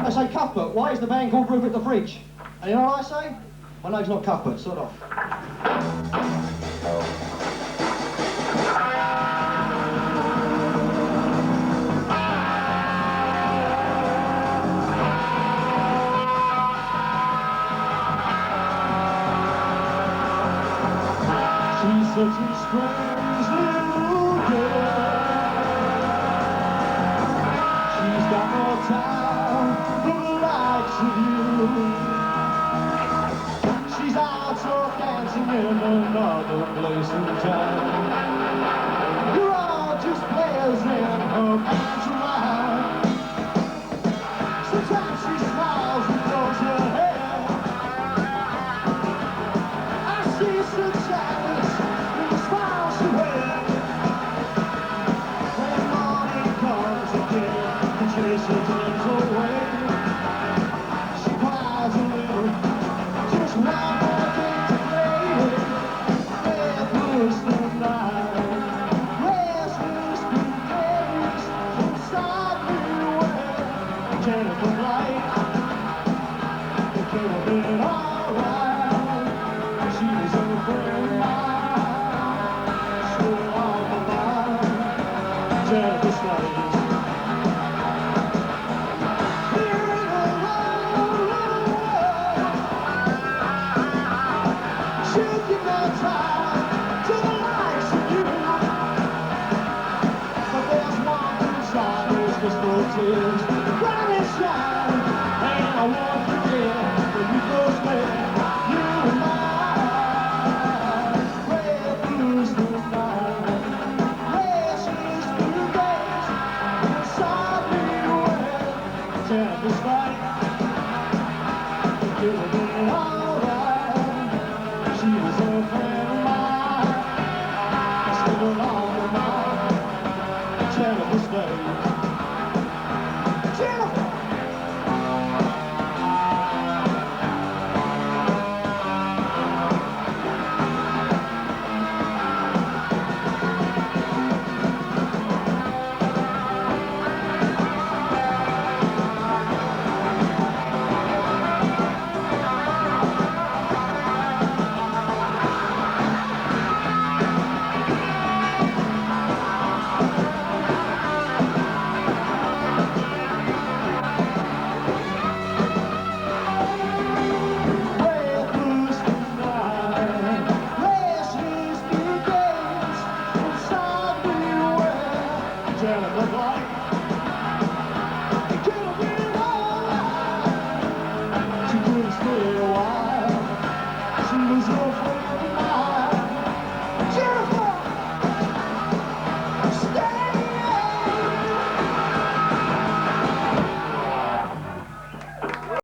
I say Cuthbert, why is the band called Rupert the Fridge? And you know what I say? My name's not Cuthbert, sort of. She's such a strange little girl. She's got no time for the likes of you. She's out so dancing in another place and time. You're all just players in her pantomime. Sometimes she smiles and throws her hair. I see some sadness in the smile she wears. When morning comes again, the chaser turns away. She cries a little, just one more thing to play with. Restless the night, restless the days, inside me where Jennifer Blight, it could have been alright. She was a friend of mine, still on the line, Jennifer Blight. Shaking my time to the likes of you. But there's one thing song, there's just no tears. Bright and shine, and I won't forget when we first met. You and I, red blues the night, restless blue days, inside me where Jennifer's right. It could have been all